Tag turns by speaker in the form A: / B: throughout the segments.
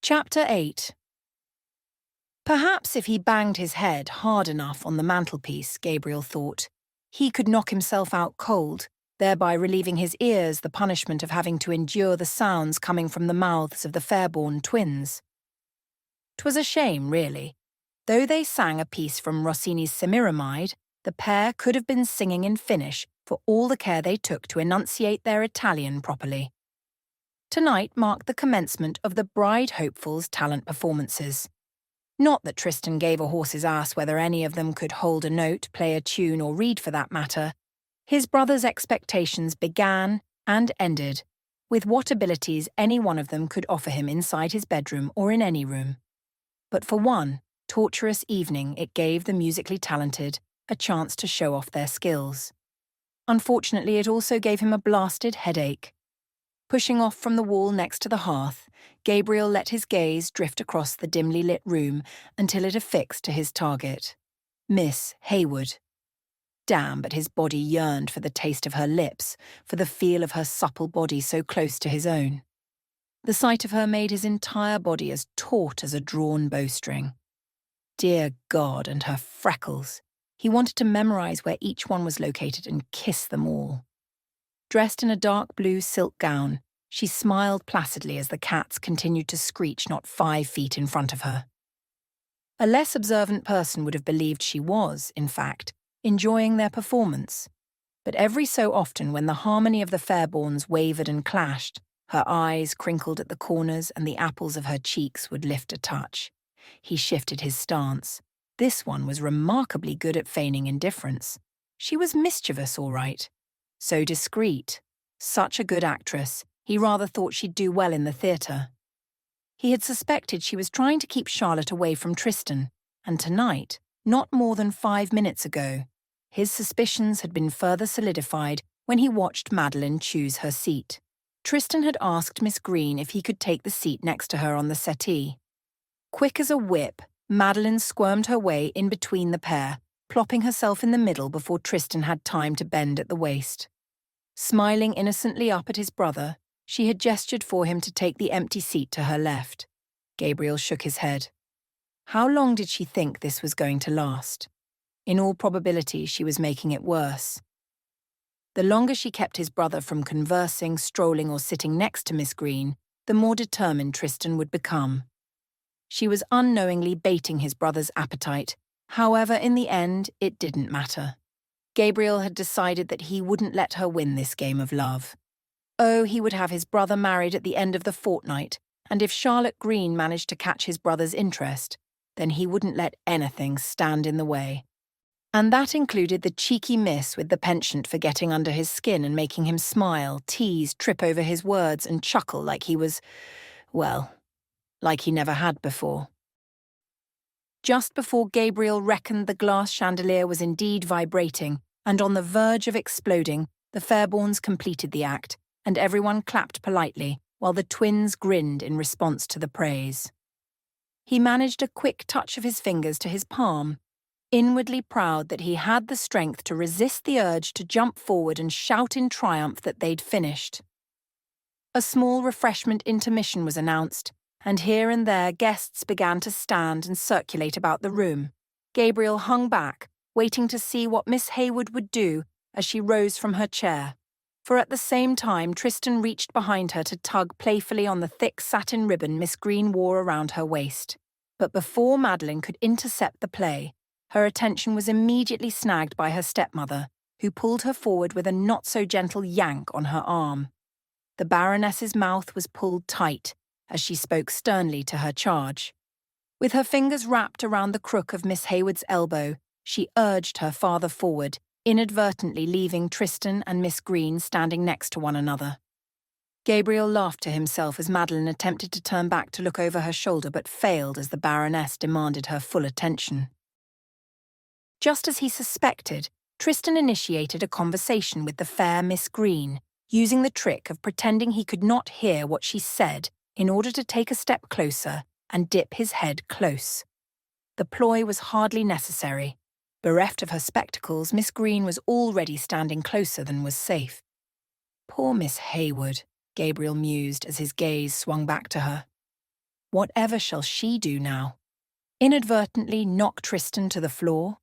A: Chapter 8. Perhaps if he banged his head hard enough on the mantelpiece, Gabriel thought, he could knock himself out cold, thereby relieving his ears the punishment of having to endure the sounds coming from the mouths of the Fairborn twins. 'Twas a shame, really. Though they sang a piece from Rossini's Semiramide, the pair could have been singing in Finnish for all the care they took to enunciate their Italian properly. Tonight marked the commencement of the bride hopefuls' talent performances. Not that Tristan gave a horse's ass whether any of them could hold a note, play a tune, or read for that matter. His brother's expectations began and ended with what abilities any one of them could offer him inside his bedroom or in any room. But for one torturous evening, it gave the musically talented a chance to show off their skills. Unfortunately, it also gave him a blasted headache. Pushing off from the wall next to the hearth, Gabriel let his gaze drift across the dimly lit room until it affixed to his target, Miss Haywood. Damn, but his body yearned for the taste of her lips, for the feel of her supple body so close to his own. The sight of her made his entire body as taut as a drawn bowstring. Dear God, and her freckles. He wanted to memorize where each one was located and kiss them all. Dressed in a dark blue silk gown, she smiled placidly as the cats continued to screech not 5 feet in front of her. A less observant person would have believed she was, in fact, enjoying their performance. But every so often when the harmony of the Fairborns wavered and clashed, her eyes crinkled at the corners and the apples of her cheeks would lift a touch. He shifted his stance. This one was remarkably good at feigning indifference. She was mischievous, all right. So discreet. Such a good actress, he rather thought she'd do well in the theatre. He had suspected she was trying to keep Charlotte away from Tristan, and tonight, not more than 5 minutes ago, his suspicions had been further solidified when he watched Madelyn choose her seat. Tristan had asked Miss Green if he could take the seat next to her on the settee. Quick as a whip, Madelyn squirmed her way in between the pair, plopping herself in the middle before Tristan had time to bend at the waist. Smiling innocently up at his brother, she had gestured for him to take the empty seat to her left. Gabriel shook his head. How long did she think this was going to last? In all probability, she was making it worse. The longer she kept his brother from conversing, strolling, or sitting next to Miss Green, the more determined Tristan would become. She was unknowingly baiting his brother's appetite. However, in the end, it didn't matter. Gabriel had decided that he wouldn't let her win this game of love. Oh, he would have his brother married at the end of the fortnight, and if Charlotte Green managed to catch his brother's interest, then he wouldn't let anything stand in the way. And that included the cheeky miss with the penchant for getting under his skin and making him smile, tease, trip over his words, and chuckle like he was, well, like he never had before. Just before Gabriel reckoned the glass chandelier was indeed vibrating and on the verge of exploding, the Fairborns completed the act, and everyone clapped politely while the twins grinned in response to the praise. He managed a quick touch of his fingers to his palm, inwardly proud that he had the strength to resist the urge to jump forward and shout in triumph that they'd finished. A small refreshment intermission was announced, and here and there guests began to stand and circulate about the room. Gabriel hung back, waiting to see what Miss Haywood would do as she rose from her chair. For at the same time Tristan reached behind her to tug playfully on the thick satin ribbon Miss Green wore around her waist. But before Madelyn could intercept the play, her attention was immediately snagged by her stepmother, who pulled her forward with a not-so-gentle yank on her arm. The Baroness's mouth was pulled tight as she spoke sternly to her charge. With her fingers wrapped around the crook of Miss Haywood's elbow, she urged her father forward, inadvertently leaving Tristan and Miss Green standing next to one another. Gabriel laughed to himself as Madelyn attempted to turn back to look over her shoulder but failed as the Baroness demanded her full attention. Just as he suspected, Tristan initiated a conversation with the fair Miss Green, using the trick of pretending he could not hear what she said in order to take a step closer and dip his head close. The ploy was hardly necessary. Bereft of her spectacles, Miss Green was already standing closer than was safe. Poor Miss Haywood, Gabriel mused as his gaze swung back to her. Whatever shall she do now? Inadvertently knock Tristan to the floor?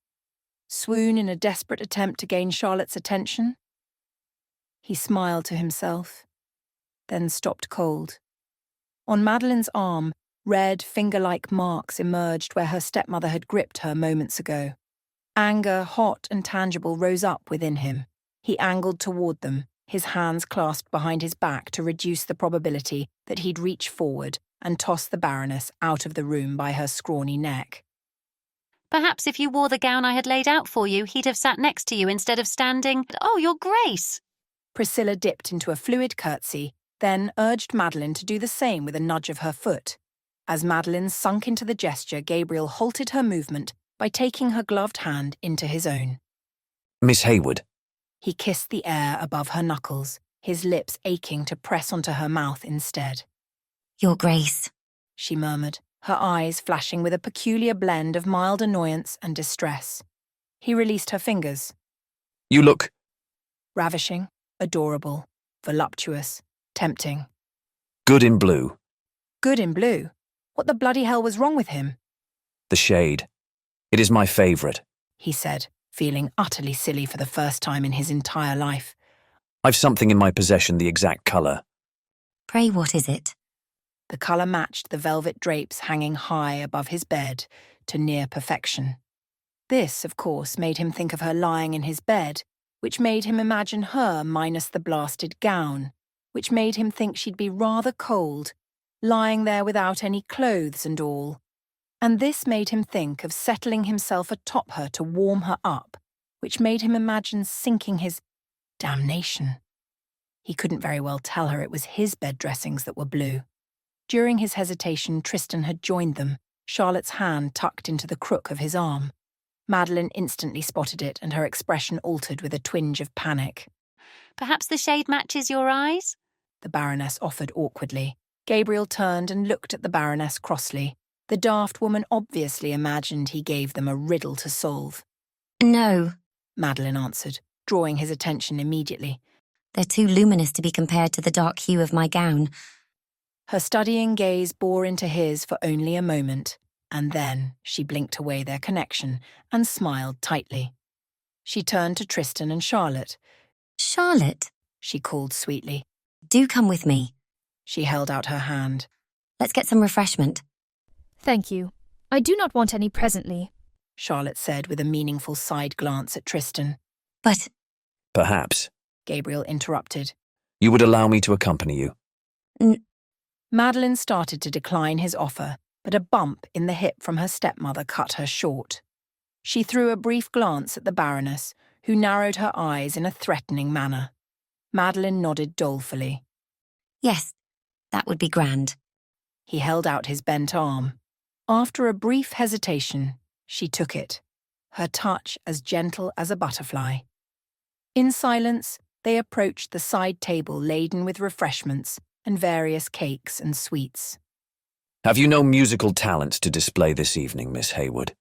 A: Swoon in a desperate attempt to gain Charlotte's attention? He smiled to himself, then stopped cold. On Madelyn's arm, red, finger-like marks emerged where her stepmother had gripped her moments ago. Anger, hot and tangible, rose up within him. He angled toward them, his hands clasped behind his back to reduce the probability that he'd reach forward and toss the Baroness out of the room by her scrawny neck.
B: Perhaps if you wore the gown I had laid out for you, he'd have sat next to you instead of standing. Oh, Your Grace!
A: Priscilla dipped into a fluid curtsy, then urged Madelyn to do the same with a nudge of her foot. As Madelyn sunk into the gesture, Gabriel halted her movement by taking her gloved hand into his own.
C: Miss Haywood.
A: He kissed the air above her knuckles, his lips aching to press onto her mouth instead.
D: Your Grace,
A: she murmured, her eyes flashing with a peculiar blend of mild annoyance and distress. He released her fingers.
C: You look...
A: Ravishing, adorable, voluptuous, tempting.
C: Good in blue.
A: Good in blue? What the bloody hell was wrong with him?
C: The shade. It is my favourite,
A: he said, feeling utterly silly for the first time in his entire life.
C: I've something in my possession the exact colour.
D: Pray, what is it?
A: The colour matched the velvet drapes hanging high above his bed to near perfection. This, of course, made him think of her lying in his bed, which made him imagine her minus the blasted gown, which made him think she'd be rather cold, lying there without any clothes and all. And this made him think of settling himself atop her to warm her up, which made him imagine sinking his... Damnation. He couldn't very well tell her it was his bed dressings that were blue. During his hesitation, Tristan had joined them, Charlotte's hand tucked into the crook of his arm. Madelyn instantly spotted it, and her expression altered with a twinge of panic.
B: Perhaps the shade matches your eyes?
A: The Baroness offered awkwardly. Gabriel turned and looked at the Baroness crossly. The daft woman obviously imagined he gave them a riddle to solve.
D: No,
A: Madelyn answered, drawing his attention immediately.
D: They're too luminous to be compared to the dark hue of my gown.
A: Her studying gaze bore into his for only a moment, and then she blinked away their connection and smiled tightly. She turned to Tristan and Charlotte.
D: Charlotte,
A: she called sweetly.
D: Do come with me.
A: She held out her hand.
D: Let's get some refreshment.
E: Thank you. I do not want any presently,
A: Charlotte said with a meaningful side glance at Tristan.
D: But...
C: Perhaps,
A: Gabriel interrupted.
C: You would allow me to accompany you?
A: Madelyn started to decline his offer, but a bump in the hip from her stepmother cut her short. She threw a brief glance at the Baroness, who narrowed her eyes in a threatening manner. Madelyn nodded dolefully.
D: Yes, that would be grand.
A: He held out his bent arm. After a brief hesitation, she took it, her touch as gentle as a butterfly. In silence, they approached the side table laden with refreshments and various cakes and sweets.
C: Have you no musical talent to display this evening, Miss Haywood?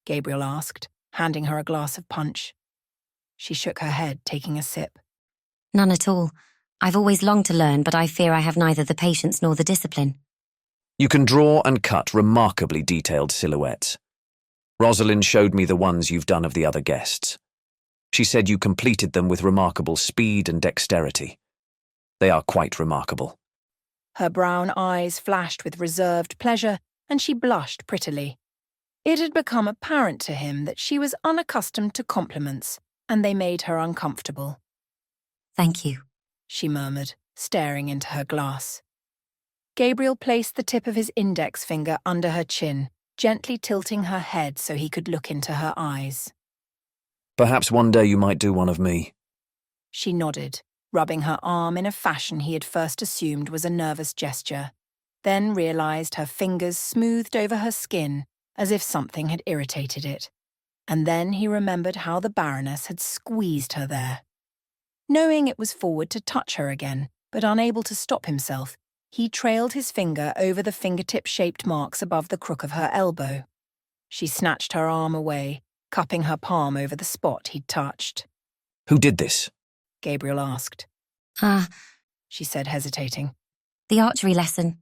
A: Gabriel asked, handing her a glass of punch. She shook her head, taking a sip.
D: None at all. I've always longed to learn, but I fear I have neither the patience nor the discipline.
C: You can draw and cut remarkably detailed silhouettes. Rosalind showed me the ones you've done of the other guests. She said you completed them with remarkable speed and dexterity. They are quite remarkable.
A: Her brown eyes flashed with reserved pleasure, and she blushed prettily. It had become apparent to him that she was unaccustomed to compliments, and they made her uncomfortable.
D: Thank you,
A: she murmured, staring into her glass. Gabriel placed the tip of his index finger under her chin, gently tilting her head so he could look into her eyes.
C: Perhaps one day you might do one of me.
A: She nodded, rubbing her arm in a fashion he had first assumed was a nervous gesture, then realized her fingers smoothed over her skin as if something had irritated it. And then he remembered how the Baroness had squeezed her there. Knowing it was forward to touch her again, but unable to stop himself, he trailed his finger over the fingertip-shaped marks above the crook of her elbow. She snatched her arm away, cupping her palm over the spot he'd touched.
C: Who did this?
A: Gabriel asked.
D: She
A: said, hesitating.
D: The archery lesson.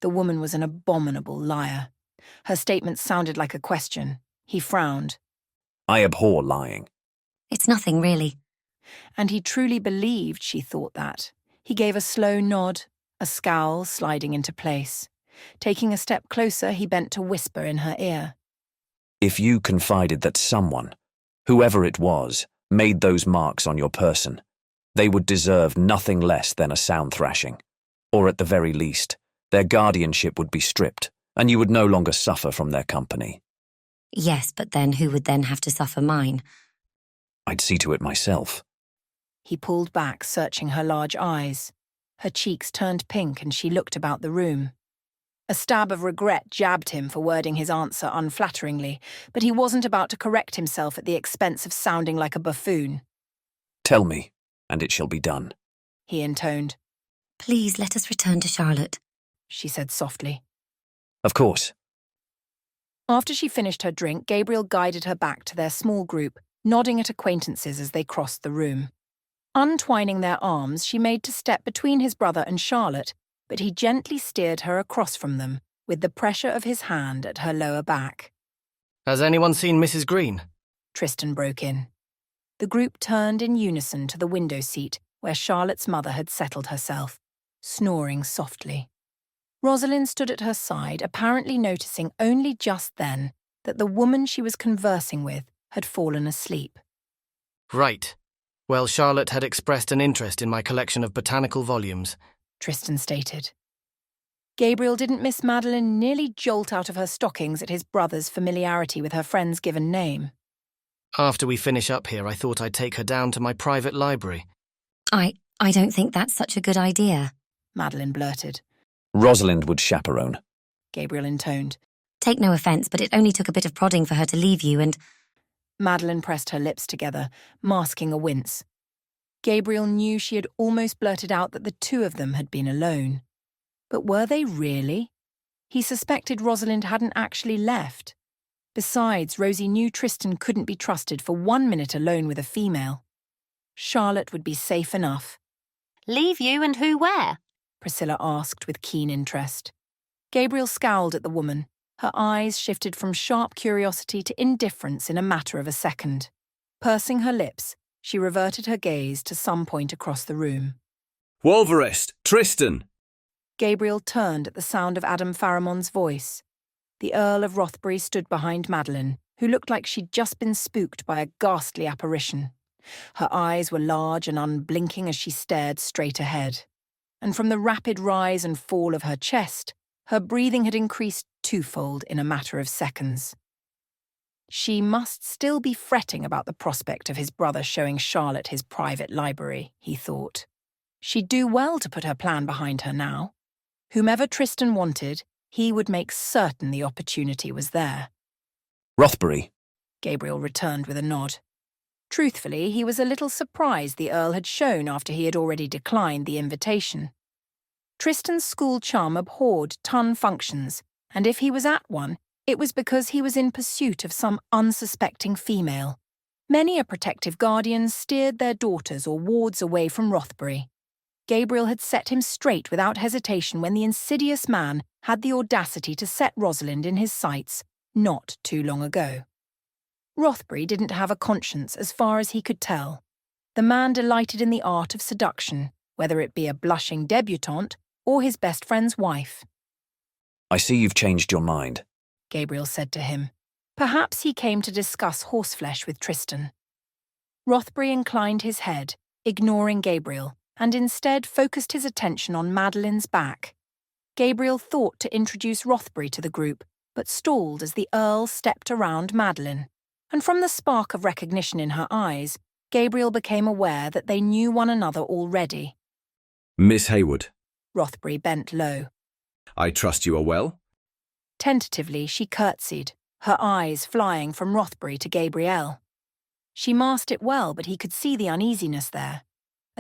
A: The woman was an abominable liar. Her statement sounded like a question. He frowned.
C: I abhor lying.
D: It's nothing, really.
A: And he truly believed she thought that. He gave a slow nod, a scowl sliding into place. Taking a step closer, he bent to whisper in her ear.
C: If you confided that someone, whoever it was, made those marks on your person, they would deserve nothing less than a sound thrashing. Or at the very least, their guardianship would be stripped, and you would no longer suffer from their company.
D: Yes, but then who would then have to suffer mine?
C: I'd see to it myself.
A: He pulled back, searching her large eyes. Her cheeks turned pink and she looked about the room. A stab of regret jabbed him for wording his answer unflatteringly, but he wasn't about to correct himself at the expense of sounding like a buffoon.
C: Tell me, and it shall be done.
A: He intoned.
D: Please let us return to Charlotte,
A: she said softly.
C: Of course.
A: After she finished her drink, Gabriel guided her back to their small group, nodding at acquaintances as they crossed the room. Untwining their arms, she made to step between his brother and Charlotte, but he gently steered her across from them, with the pressure of his hand at her lower back.
F: Has anyone seen Mrs. Green?
A: Tristan broke in. The group turned in unison to the window seat where Charlotte's mother had settled herself, snoring softly. Rosalind stood at her side, apparently noticing only just then that the woman she was conversing with had fallen asleep.
F: Right. Well, Charlotte had expressed an interest in my collection of botanical volumes,
A: Tristan stated. Gabriel didn't miss Madelyn nearly jolt out of her stockings at his brother's familiarity with her friend's given name.
F: After we finish up here, I thought I'd take her down to my private library.
D: I don't think that's such a good idea,
A: Madelyn blurted.
C: Rosalind would chaperone.
A: Gabriel intoned.
D: Take no offence, but it only took a bit of prodding for her to leave you and...
A: Madelyn pressed her lips together, masking a wince. Gabriel knew she had almost blurted out that the two of them had been alone. But were they really? He suspected Rosalind hadn't actually left. Besides, Rosie knew Tristan couldn't be trusted for 1 minute alone with a female. Charlotte would be safe enough.
B: Leave you and who where?
A: Priscilla asked with keen interest. Gabriel scowled at the woman. Her eyes shifted from sharp curiosity to indifference in a matter of a second. Pursing her lips, she reverted her gaze to some point across the room.
G: Wolverest! Tristan!
A: Gabriel turned at the sound of Adam Pharamond's voice. The Earl of Rothbury stood behind Madelyn, who looked like she'd just been spooked by a ghastly apparition. Her eyes were large and unblinking as she stared straight ahead. And from the rapid rise and fall of her chest, her breathing had increased twofold in a matter of seconds. She must still be fretting about the prospect of his brother showing Charlotte his private library, he thought. She'd do well to put her plan behind her now. Whomever Tristan wanted, he would make certain the opportunity was there.
C: Rothbury.
A: Gabriel returned with a nod. Truthfully, he was a little surprised the Earl had shown after he had already declined the invitation. Tristan's school charm abhorred ton functions, and if he was at one, it was because he was in pursuit of some unsuspecting female. Many a protective guardian steered their daughters or wards away from Rothbury. Gabriel had set him straight without hesitation when the insidious man had the audacity to set Rosalind in his sights not too long ago. Rothbury didn't have a conscience as far as he could tell. The man delighted in the art of seduction, whether it be a blushing debutante or his best friend's wife.
C: I see you've changed your mind,
A: Gabriel said to him. Perhaps he came to discuss horseflesh with Tristan. Rothbury inclined his head, ignoring Gabriel, and instead focused his attention on Madelyn's back. Gabriel thought to introduce Rothbury to the group, but stalled as the Earl stepped around Madelyn. And from the spark of recognition in her eyes, Gabriel became aware that they knew one another already.
G: Miss Haywood.
A: Rothbury bent low.
G: I trust you are well?
A: Tentatively, she curtsied, her eyes flying from Rothbury to Gabriel. She masked it well, but he could see the uneasiness there.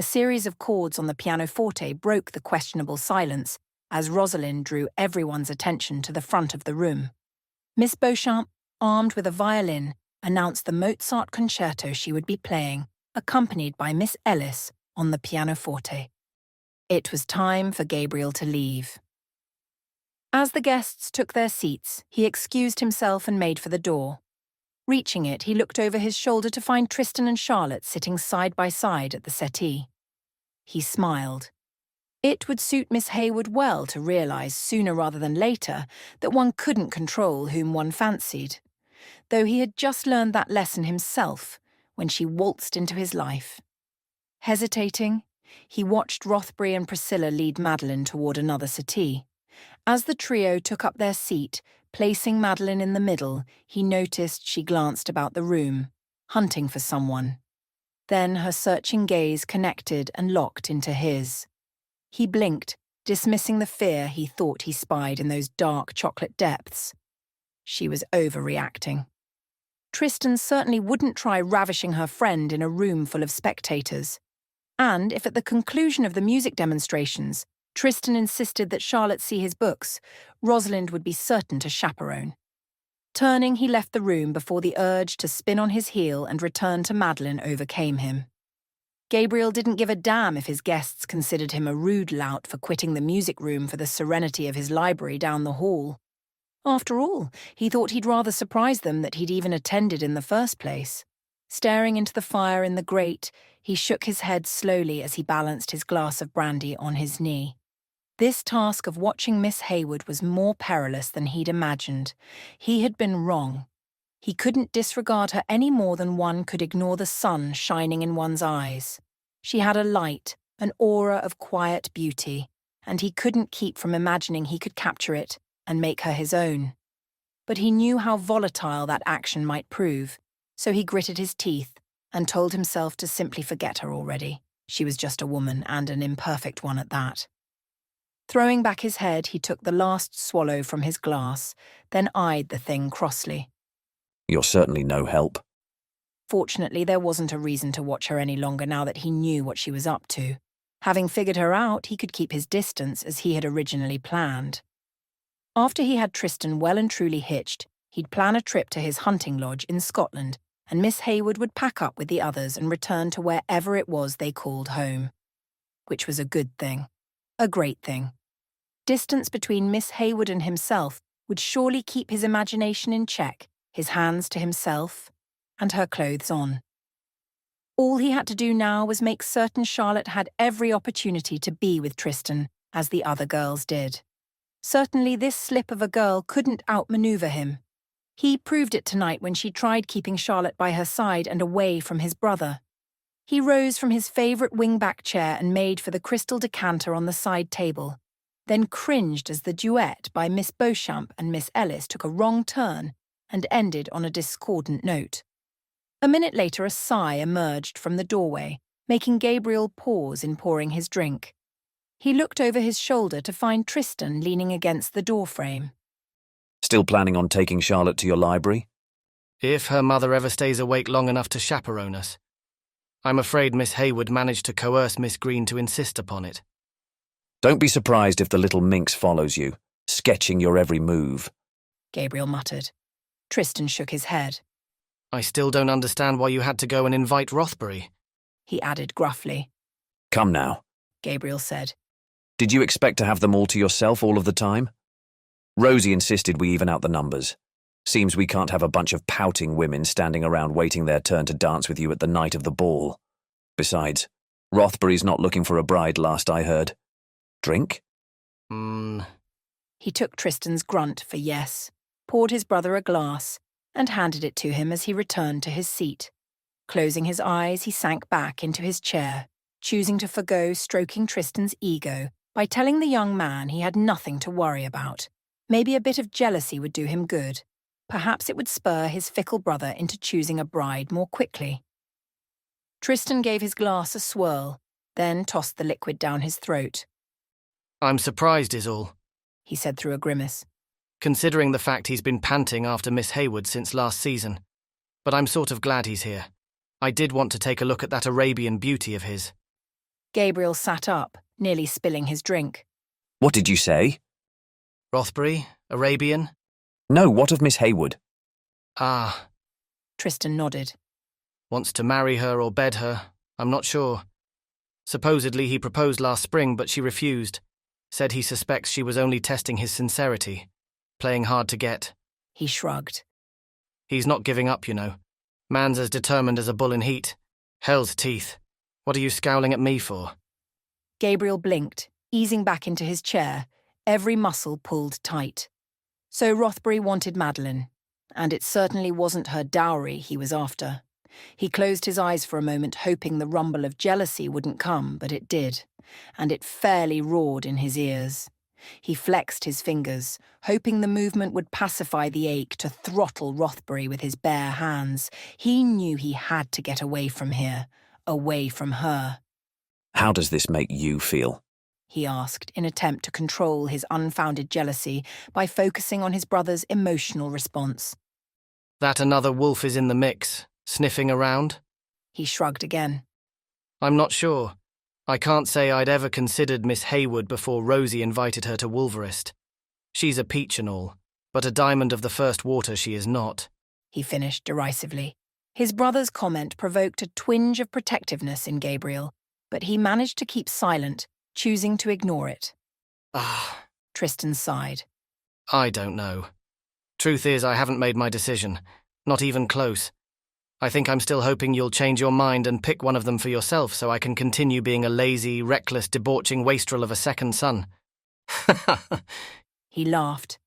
A: A series of chords on the pianoforte broke the questionable silence as Rosalind drew everyone's attention to the front of the room. Miss Beauchamp, armed with a violin, announced the Mozart concerto she would be playing, accompanied by Miss Ellis on the pianoforte. It was time for Gabriel to leave. As the guests took their seats, he excused himself and made for the door. Reaching it, he looked over his shoulder to find Tristan and Charlotte sitting side by side at the settee. He smiled. It would suit Miss Haywood well to realise sooner rather than later that one couldn't control whom one fancied, though he had just learned that lesson himself when she waltzed into his life. Hesitating, he watched Rothbury and Priscilla lead Madelyn toward another settee. As the trio took up their seat, placing Madelyn in the middle, he noticed she glanced about the room, hunting for someone. Then her searching gaze connected and locked into his. He blinked, dismissing the fear he thought he spied in those dark chocolate depths. She was overreacting. Tristan certainly wouldn't try ravishing her friend in a room full of spectators. And if at the conclusion of the music demonstrations, Tristan insisted that Charlotte see his books, Rosalind would be certain to chaperone. Turning, he left the room before the urge to spin on his heel and return to Madelyn overcame him. Gabriel didn't give a damn if his guests considered him a rude lout for quitting the music room for the serenity of his library down the hall. After all, he thought he'd rather surprise them that he'd even attended in the first place. Staring into the fire in the grate, he shook his head slowly as he balanced his glass of brandy on his knee. This task of watching Miss Haywood was more perilous than he'd imagined. He had been wrong. He couldn't disregard her any more than one could ignore the sun shining in one's eyes. She had a light, an aura of quiet beauty, and he couldn't keep from imagining he could capture it and make her his own. But he knew how volatile that action might prove, so he gritted his teeth and told himself to simply forget her already. She was just a woman, and an imperfect one at that. Throwing back his head, he took the last swallow from his glass, then eyed the thing crossly.
C: You're certainly no help.
A: Fortunately, there wasn't a reason to watch her any longer now that he knew what she was up to. Having figured her out, he could keep his distance as he had originally planned. After he had Tristan well and truly hitched, he'd plan a trip to his hunting lodge in Scotland, and Miss Haywood would pack up with the others and return to wherever it was they called home. Which was a good thing. A great thing. Distance between Miss Haywood and himself would surely keep his imagination in check, his hands to himself, and her clothes on. All he had to do now was make certain Charlotte had every opportunity to be with Tristan, as the other girls did. Certainly this slip of a girl couldn't outmaneuver him. He proved it tonight when she tried keeping Charlotte by her side and away from his brother. He rose from his favourite wing-back chair and made for the crystal decanter on the side table, then cringed as the duet by Miss Beauchamp and Miss Ellis took a wrong turn and ended on a discordant note. A minute later, a sigh emerged from the doorway, making Gabriel pause in pouring his drink. He looked over his shoulder to find Tristan leaning against the doorframe.
C: Still planning on taking Charlotte to your library?
F: If her mother ever stays awake long enough to chaperone us. I'm afraid Miss Haywood managed to coerce Miss Green to insist upon it.
C: Don't be surprised if the little minx follows you, sketching your every move.
A: Gabriel muttered. Tristan shook his head.
F: I still don't understand why you had to go and invite Rothbury,
A: he added gruffly.
C: Come now,
A: Gabriel said.
C: Did you expect to have them all to yourself all of the time? Rosie insisted we even out the numbers. Seems we can't have a bunch of pouting women standing around waiting their turn to dance with you at the night of the ball. Besides, Rothbury's not looking for a bride last I heard. Drink?
A: He took Tristan's grunt for yes, poured his brother a glass, and handed it to him as he returned to his seat. Closing his eyes, he sank back into his chair, choosing to forgo stroking Tristan's ego by telling the young man he had nothing to worry about. Maybe a bit of jealousy would do him good. Perhaps it would spur his fickle brother into choosing a bride more quickly. Tristan gave his glass a swirl, then tossed the liquid down his throat.
F: I'm surprised is all,
A: he said through a grimace.
F: Considering the fact he's been panting after Miss Haywood since last season. But I'm sort of glad he's here. I did want to take a look at that Arabian beauty of his.
A: Gabriel sat up, nearly spilling his drink.
C: What did you say?
F: Rothbury? Arabian?
C: No, what of Miss Haywood?
F: Ah,
A: Tristan nodded.
F: wants to marry her or bed her. I'm not sure. Supposedly he proposed last spring, but she refused. Said he suspects she was only testing his sincerity. Playing hard to get.
A: He shrugged.
F: He's not giving up, you know. Man's as determined as a bull in heat. Hell's teeth. What are you scowling at me for?
A: Gabriel blinked, easing back into his chair, every muscle pulled tight. So Rothbury wanted Madelyn, and it certainly wasn't her dowry he was after. He closed his eyes for a moment, hoping the rumble of jealousy wouldn't come, but it did, and it fairly roared in his ears. He flexed his fingers, hoping the movement would pacify the ache to throttle Rothbury with his bare hands. He knew he had to get away from here, away from her.
C: How does this make you feel?
A: He asked, in attempt to control his unfounded jealousy by focusing on his brother's emotional response.
F: That another wolf is in the mix, sniffing around?
A: He shrugged again.
F: I'm not sure. I can't say I'd ever considered Miss Haywood before Rosie invited her to Wolverest. She's a peach and all, but a diamond of the first water she is not.
A: He finished derisively. His brother's comment provoked a twinge of protectiveness in Gabriel, but he managed to keep silent, choosing to ignore it.
F: Ah,
A: Tristan sighed.
F: I don't know. Truth is, I haven't made my decision. Not even close. I think I'm still hoping you'll change your mind and pick one of them for yourself so I can continue being a lazy, reckless, debauching wastrel of a second son.
A: He laughed.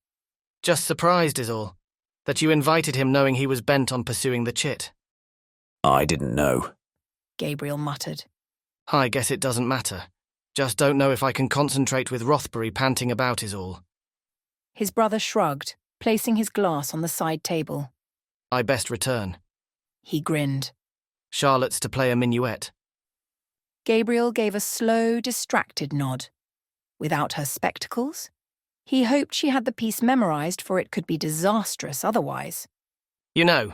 F: Just surprised is all. That you invited him knowing he was bent on pursuing the chit.
C: I didn't know.
A: Gabriel muttered.
F: I guess it doesn't matter. Just don't know if I can concentrate with Rothbury panting about is all.
A: His brother shrugged, placing his glass on the side table.
F: I best return.
A: He grinned.
F: Charlotte's to play a minuet.
A: Gabriel gave a slow, distracted nod. Without her spectacles? He hoped she had the piece memorized, for it could be disastrous otherwise.
F: You know,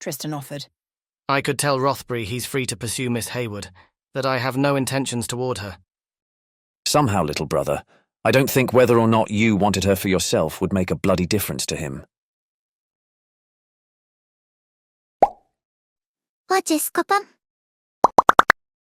A: Tristan offered.
F: I could tell Rothbury he's free to pursue Miss Haywood, that I have no intentions toward her.
C: Somehow, little brother, I don't think whether or not you wanted her for yourself would make a bloody difference to him.
H: What is, Papa?